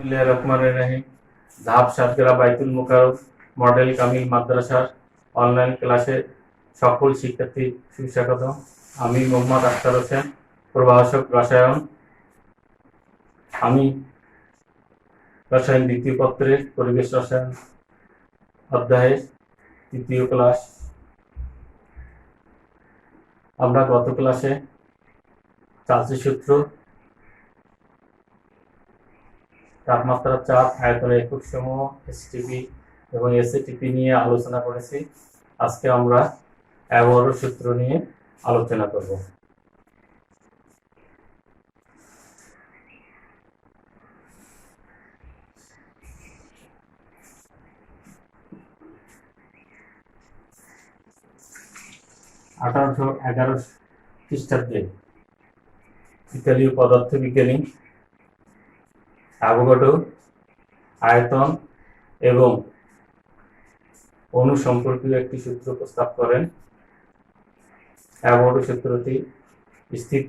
বিসমিল্লাহির রহমানির রহিম। ধাপ সাতগ্রাম বাইতুল মোকাররম মডেল কামিল মাদ্রাসার অনলাইন ক্লাসে সকল শিক্ষার্থী সুস্বাগত। আমি মোহাম্মদ আখতার হোসেন, প্রভাষক রসায়ন। আমি রসায়ন দ্বিতীয় পত্রের পরিবেশ রসায়ন অধ্যায়ের তৃতীয় ক্লাস। আমরা গত ক্লাসে চার্জের সূত্র, তাপমাত্রা, চাপ, আয়তনের একক সমূহ, এসটিপি এবং এসএটিপি নিয়ে আলোচনা করেছি। আজকে আমরা অ্যাভোগাড্রো সূত্র নিয়ে আলোচনা করব। (1811) খ্রিস্টাব্দে ইতালীয় পদার্থবিজ্ঞানী অ্যাভোগাড্রো আয়তন এবং অণু সম্পর্কীয় একটি সূত্র প্রস্তাব করেন। অ্যাভোগাড্রো সূত্রটি স্থির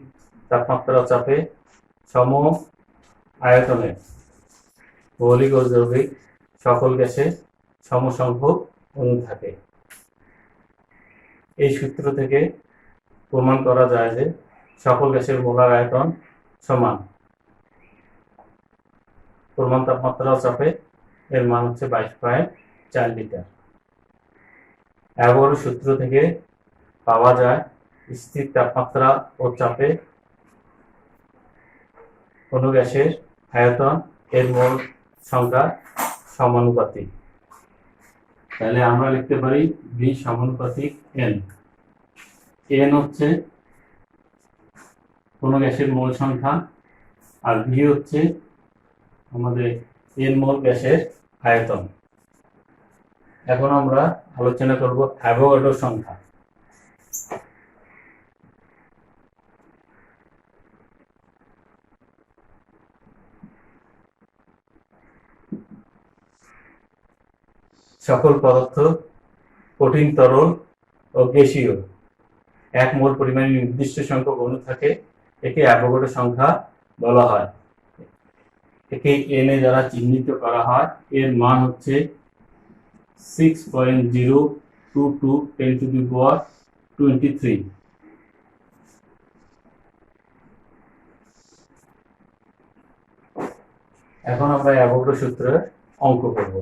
তাপমাত্রা ও চাপে সম আয়তনে মৌলিক ও যৌগিক সকল গ্যাসে সমসংখ্যক অণু থাকে। এই সূত্র থেকে প্রমাণ করা যায় যে সকল গ্যাসের মোলার আয়তন সমান। প্রমাণ তাপমাত্রা ও চাপে এর মান হচ্ছে 22.4 লিটার। অ্যাভোগাড্রো সূত্র থেকে পাওয়া যায় স্থির তাপমাত্রা ও চাপে কোনো গ্যাসের আয়তন এর মোল সংখ্যা সমানুপাতিক। তাহলে আমরা লিখতে পারি V সমানুপাতিক N। N হচ্ছে কোনো গ্যাসের মোল সংখ্যা আর V হচ্ছে আমাদের N মোল গ্যাসের আয়তন। এখন আমরা আলোচনা করব অ্যাভোগাড্রো সংখ্যা। সকল পদার্থ কঠিন, তরল ও গ্যাসীয় এক মোল পরিমাণে নির্দিষ্ট সংখ্যক অণু থাকে, একে অ্যাভোগাড্রো সংখ্যা বলা হয়। একে N এ দ্বারা চিহ্নিত করা হয়। এর মান হচ্ছে 6.022 10⁻23। এখন আমরা অ্যাভোগাড্রো সূত্রের অঙ্ক করব।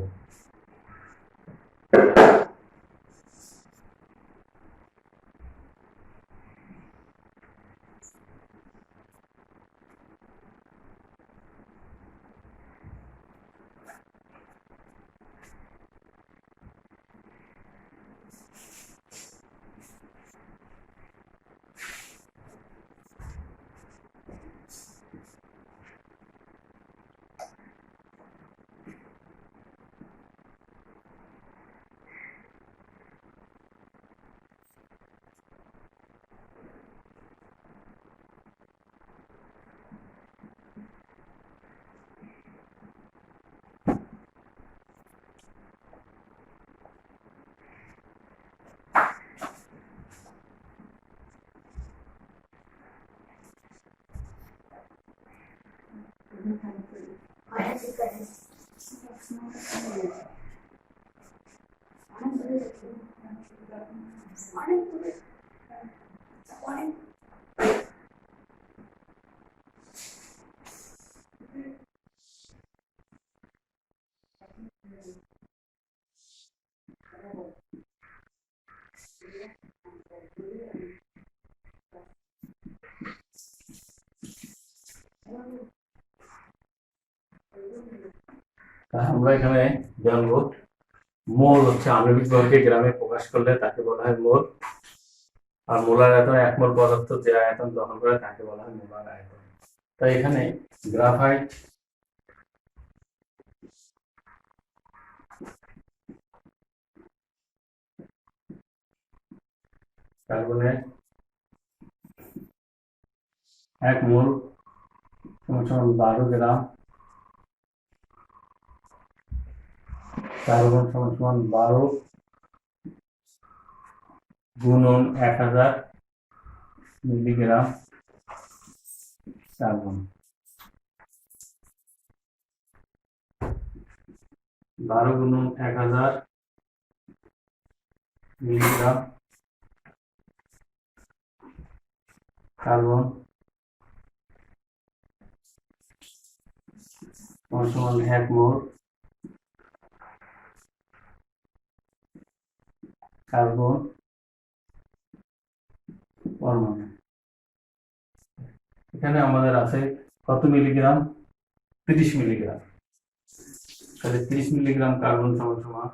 আমরা এখানে জানবো মোল হচ্ছে আণবিক ভরকে গ্রামে প্রকাশ করলে তাকে বলা হয় মোল, আর মোলার আয়তন এক মোল পদার্থ যে আয়তন দখল করে তাকে বলা হয় মোলার আয়তন। তাই এখানে গ্রাফাইট কার্বনের এক মোল সমান 12 গ্রাম, কার্বন সমান 12 গুণন 1000 মিলিগ্রাম কার্বন। 12 গুণন 1000 মিলিগ্রাম কার্বন সমান 1 মোল কার্বন পরমাণু। এখানে আমাদের আছে কত মিলিগ্রাম? 30 মিলিগ্রাম। তাহলে 30 মিলিগ্রাম কার্বন সমান সমান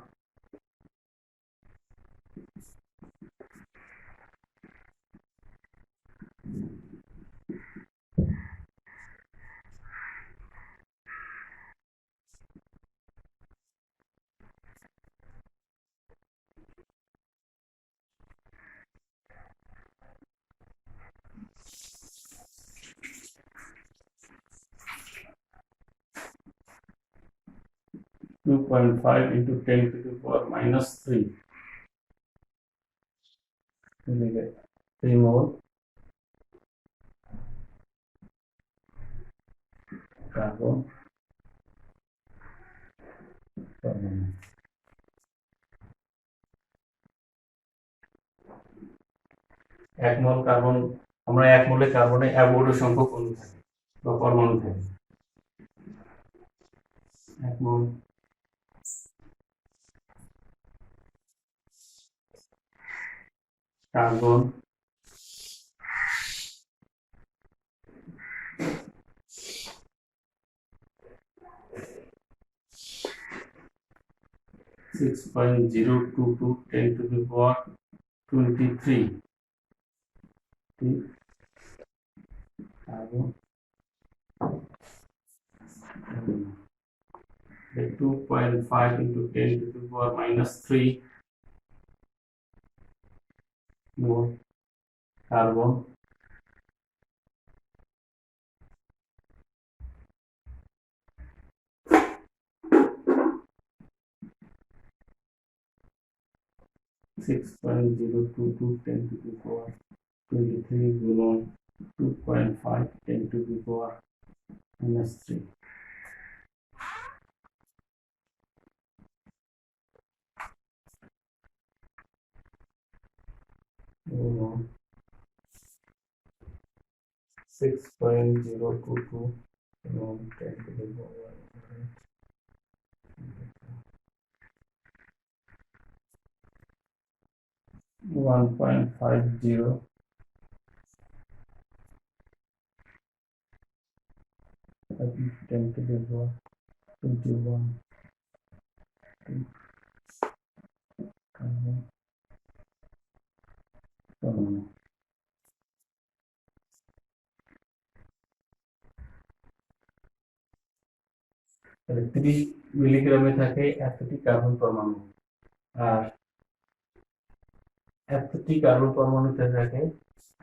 2.5 into 10 to the power minus 3 3 mole carbon পরমাণু। এক মোল কার্বন, আমরা 1 মোলে কার্বনে অ্যাভোগাড্রো সংখ্যক অণু থাকে বা পরমাণু থাকে। 1 মোল carbon 6.022 10 to the power 23 carbon 2.5 into 10 to the power minus 3 mole carbon Six point zero two two 10 to the power 23 গুণন 2.5 10 to the power minus 3 গুণন 6.022 গুণন 10 to the power 1.50 10 to the power 21 carbon পরমাণু। তাহলে 30 মিলিগ্রামে থাকে এতটি carbon পরমাণু, আর এতটি carbon পরমাণুতে থাকে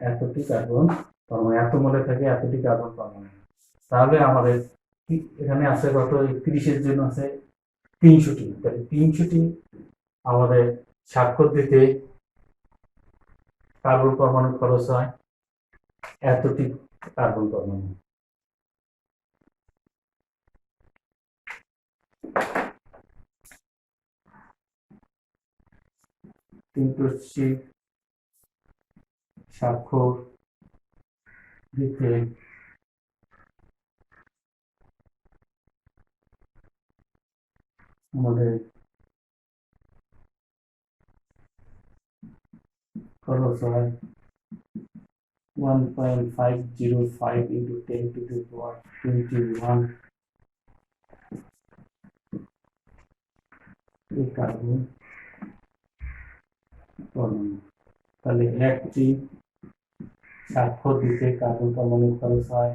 এতটি কার্বন পরমাণু, এত মোলে থাকে এতটি কার্বন পরমাণু। তাহলে আমাদের এখানে আছে কত? 30-এর জন্য আছে 300টি। তাহলে 300টি আমাদের স্বাক্ষর দিতে কার্বন পরমাণু খরচ হয় এতটি কার্বন পরমাণু। তিনটি স্বাক্ষর দিতে আমাদের খরচ হয় 1.505 into 10 to the power 21 carbon পরমাণু। তাহলে একটি স্বাক্ষর দিতে কার্বন পরমাণু খরচ হয়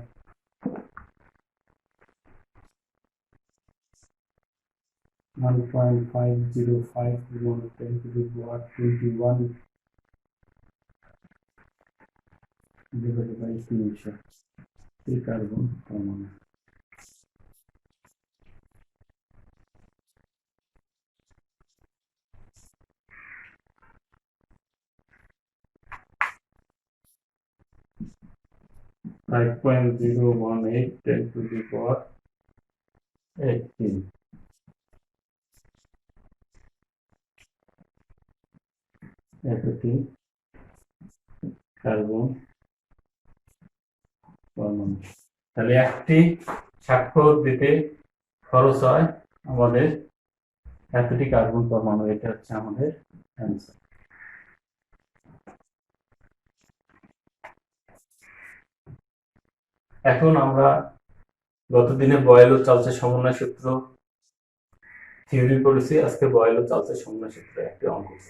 1.505 গুণন 10 to the power 21 divided by 300 এই কার্বন পরমাণু। Five point 018 10 to the power 18 এতটি কার্বন পরমাণু। তাহলে একটি স্বাক্ষর দিতে খরচ হয় আমাদের এতটি কার্বন পরমাণু। এটা হচ্ছে আমাদের অ্যান্সার। এখন আমরা গতদিনে বয়েল ও চার্লসের সমন্বয় সূত্র থিওরি করেছি, আজকে বয়েল ও চার্লসের সমন্বয় সূত্র একটি অঙ্ক। °C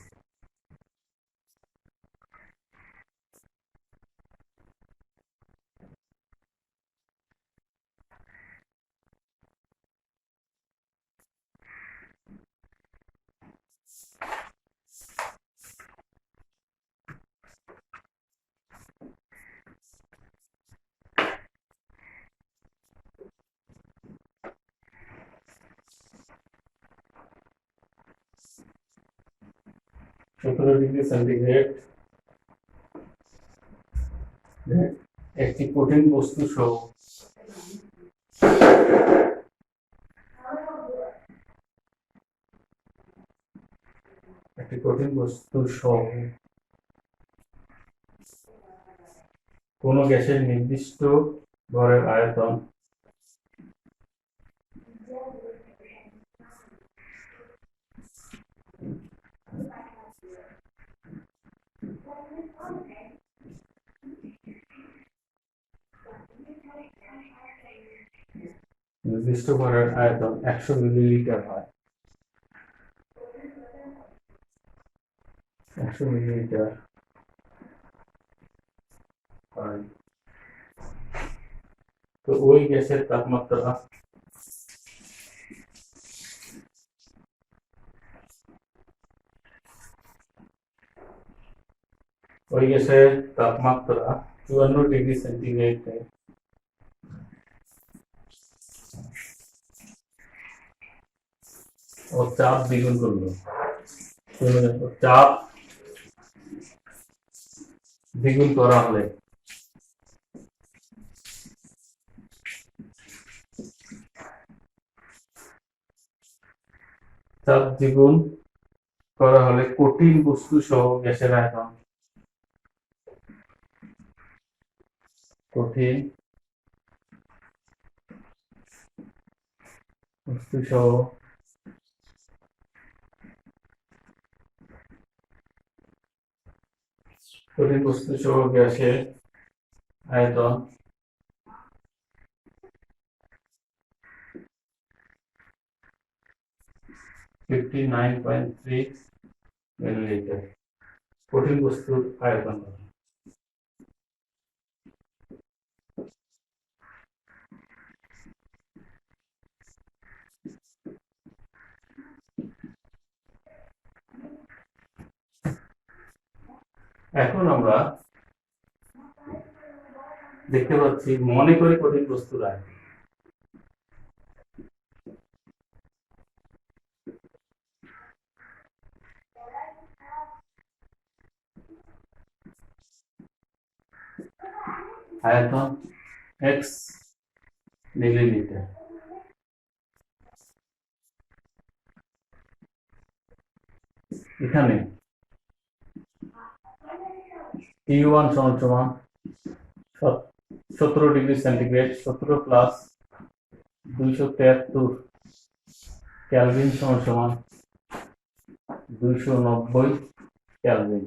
একটি কঠিন বস্তু সহ কোন গ্যাসের নির্দিষ্ট ভরের আয়তন নির্দিষ্ট ভরের আয়তন 100 মিলিলিটার হয়। 100 মিলিলিটার হয়। তো ওই গ্যাসের তাপমাত্রা ওই গ্যাসের তাপমাত্রা 54°C ও চাপ দ্বিগুণ করলো। চাপ দ্বিগুণ করা হলে কঠিন বস্তু সহ গ্যাসের আয়তন কঠিন বস্তু সহ গ্যাসের আয়তন 59.3 মিলিলিটার। কঠিন বস্তুর আয়তন। এখন আমরা দেখতে পাচ্ছি মনে করে কঠিন বস্তুর আয়তন। আয়তন x মিলিলিটার। এখানে T1 সমান 17°C, 17 প্লাস 273 কেলভিন সমান 290 কেলভিন।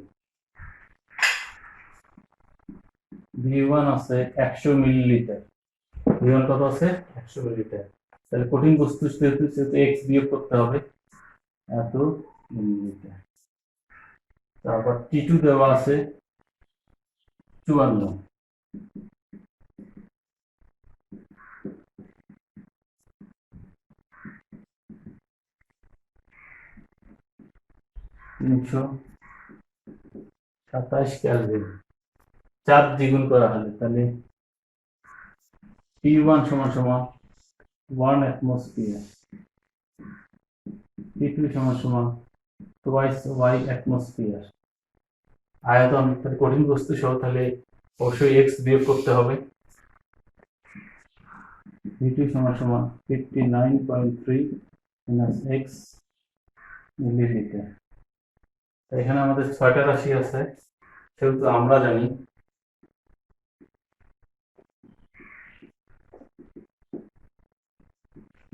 V1 আছে 100 মিলিলিটার। V1 কত আছে? 100 মিলিলিটার। তাহলে কঠিন বস্তু যেহেতু x বিয়োগ করতে হবে, এত মিলিলিটার। তারপর T2 দেওয়া আছে 54। $327 কেলভিন। চাপ দ্বিগুণ করা হলে তাহলে T1 সমান 1 atmosphere, T2 সমান twice y atmosphere। আয়তন কঠিন বস্তু সহ তাহলে অবশ্যই x বিয়োগ করতে হবে। T2 সমান 59.3 - x মিলিলিটার। এখানে আমাদের 6টা রাশি আছে, সেহেতু আমরা জানি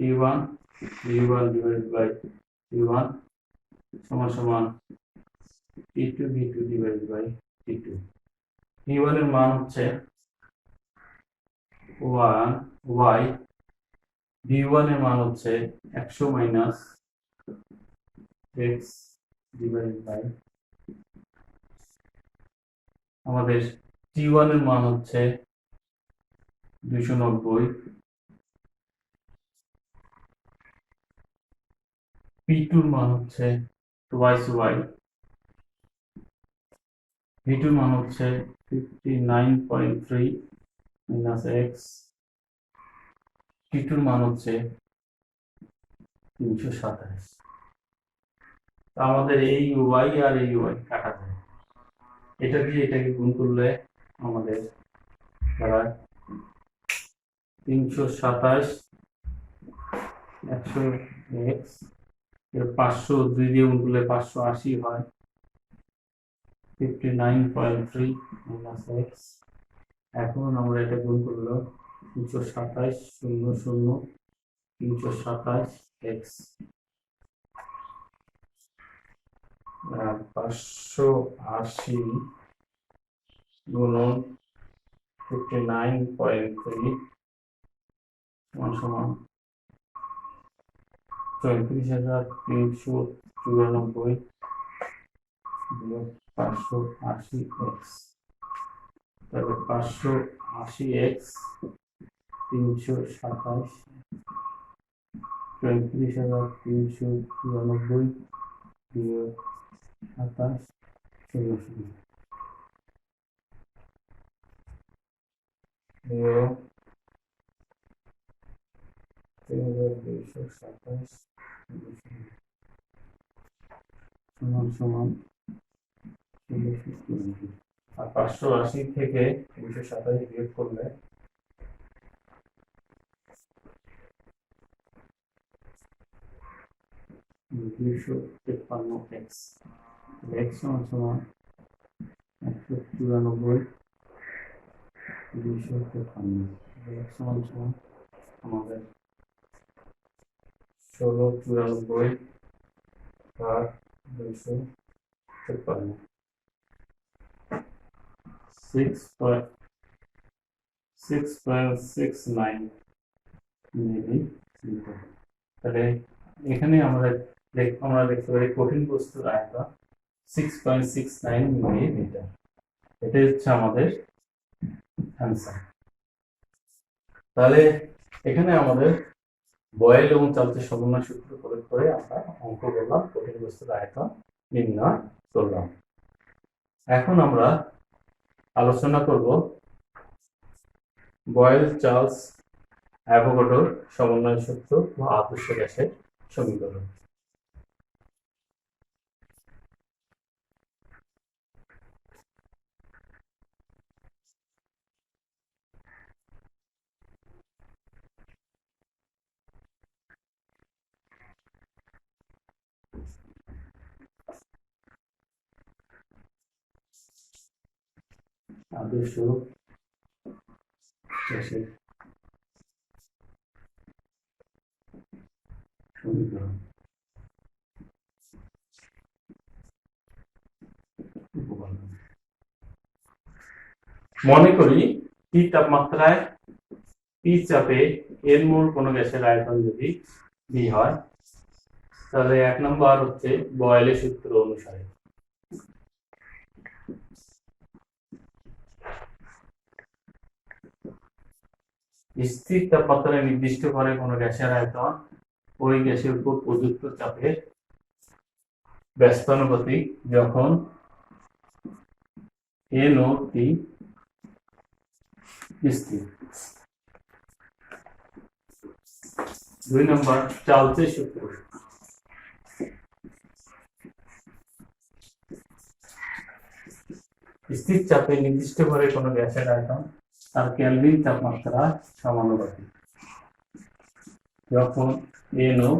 P1 V1 divided by P1 সমান সমান P2 V2 divided by P2। P1 এর মান হচ্ছে 1 y, V1 এর মান হচ্ছে 100 মাইনাস x divided by আমাদের T1 এর মান হচ্ছে 290, P2 এর মান হচ্ছে twice y, V2 এর মান হচ্ছে 59.3 minus x, T2 এর মান হচ্ছে 327। আমাদের এই y আর এই y কাটা যায়, এটা দিয়ে এটাকে গুণ করলে আমাদের দাঁড়ায় 327 100 x, 500 2 দিয়ে গুণ করলে 580 হয়, 59.3 minus x। এখন আমরা এটা গুণ করলে 327 0 0 327 x, 580 গুণন 59.3 সমান সমান 34,394 বিয়োগ 580 x, তাহলে 580 x 327 34,394 বিয়োগ 27 0 বিয়োগ 3,227 সমান সমান 320। আর 580 থেকে 327 বিয়োগ করলে 253 x, x সমান সমান 194 253, x সমান সমান আমাদের 1694 ভাগ 253 6.69 মিলিমিটার। তাহলে এখানে আমরা দেখতে পারি কঠিন বস্তুর আয়তন 6.69 মিলিমিটার। এটাই হচ্ছে আমাদের অ্যান্সার। তাহলে এখানে আমাদের বয়েল এবং চালচের সমন্বয় সূত্র প্রয়োগ করে আমরা অঙ্ক করলাম, কঠিন বস্তুর আয়তন নির্ণয় করলাম। এখন আমরা আলোচনা করব বয়েল চার্লস অ্যাভোগাড্রোর সমন্বয় সূত্র বা আদর্শ গ্যাসের সমীকরণ। আদর্শ গ্যাসের সমীকরণ। মনে করি T তাপমাত্রায় P চাপে এর মোল কোনো গ্যাসের আয়তন যদি V হয়, তাহলে 1 নম্বর হচ্ছে বয়েলের সূত্র অনুসারে স্থির তাপমাত্রায় নির্দিষ্ট করে কোনো গ্যাসের আয়তন ওই গ্যাসের উপর প্রযুক্ত চাপের ব্যস্তানুপাতিক যখন N ও T স্থির। 2 নম্বর চার্লসের সূত্র। স্থির চাপে নির্দিষ্ট করে কোনো গ্যাসের আয়তন তার কেলভিন তাপমাত্রা সমানুপাতিক যখন N ও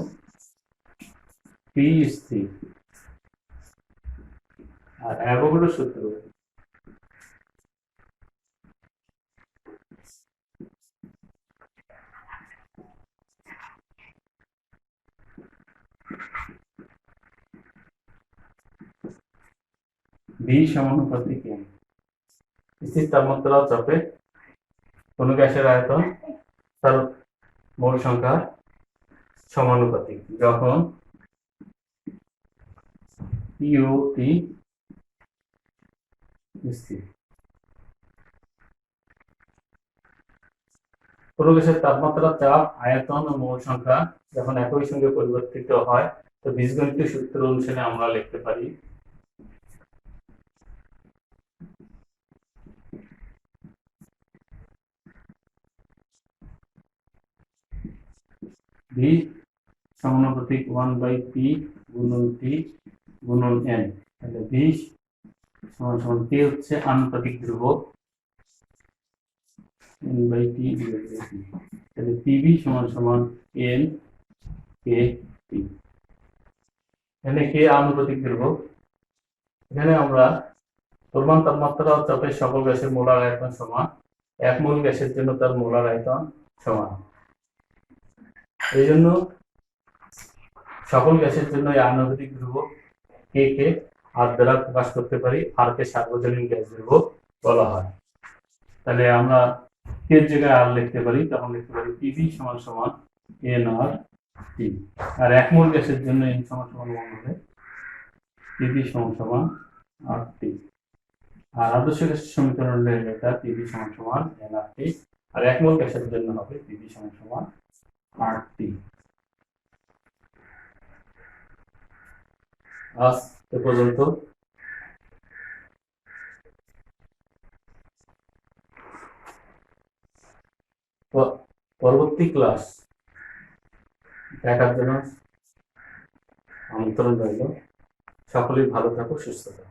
P স্থির। আর অ্যাভোগাড্রো সূত্র ভি সমানুপাতিক এম। স্থির তাপমাত্রা ও চাপে কোনো গ্যাসের আয়তন তার মোল সংখ্যা সমানুপাতিক যখন ইউটি স্থির। কোনো গ্যাসের তাপমাত্রা, চাপ, আয়তন ও মোল সংখ্যা যখন একই সঙ্গে পরিবর্তিত হয় তো বীজগণিত সূত্র অনুসারে আমরা লিখতে পারি ভি সমানুপাতিক 1/p গুণন টি গুণন n। তাহলে ভি সমান সমান কে হচ্ছে আনুপাতিক ধ্রুবক n/t / p। তাহলে পিভি সমান সমান n কে টি। এখানে কে আনুপাতিক ধ্রুবক। এখানে আমরা পরিমাণ, তাপমাত্রা ও চাপে সকল গ্যাসের মোলার আয়তন সমান, এক মোল গ্যাসের জন্য তার মোলার আয়তন সমান। এই জন্য সকল গ্যাসের জন্য এই আনুপাতিক ধ্রুবক কে আর দ্বারা প্রকাশ করতে পারি, আর কে সার্বজনীন গ্যাস ধ্রুবক বলা হয়। তাহলে আমরা কে এর জায়গায় আর লিখতে পারি, তখন লিখতে পারি পিভি সমান সমান এন আর টি। আর এক মোল গ্যাসের জন্য এন সমান সমান 1 হলে পিভি সমান সমান আর টি। আর আদর্শ গ্যাসের সমীকরণ এটা পিভি সমান সমান এন আর টি। আর এক মোল গ্যাসের জন্য হবে পিভি সমান সমান আর টি। আজ এ পর্যন্ত। পরবর্তী ক্লাস দেখার জন্য আমন্ত্রণ রইল। সকলেই ভালো থাকো, সুস্থ থাকো।